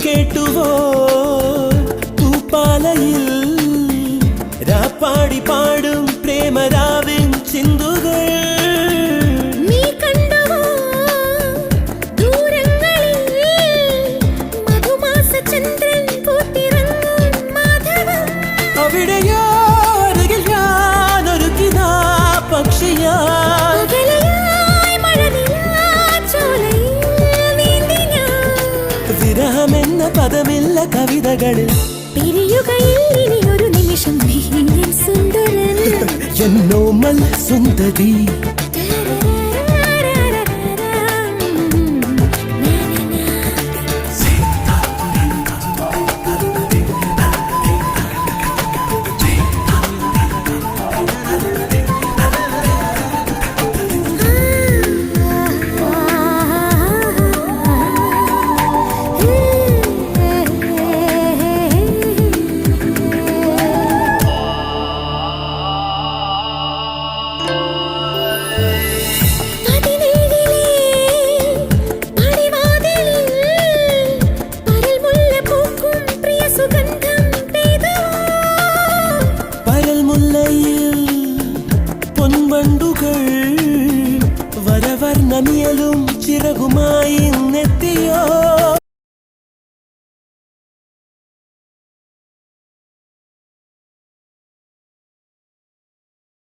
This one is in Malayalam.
കേട്ടുവോ പൂപ്പാലയിൽ രാപ്പാടി പാടും പ്രേമരാവിൻ ചിന്തുകൾ അവിടെയോ അരികിൽ ഞാനൊരുക്കിനാ പക്ഷിയാ വിരഹമെന്ന പദമില്ല കവിതകളിൽ ഒരു നിമിഷം സുന്ദരൻ എന്നോമൽ സുന്ദരി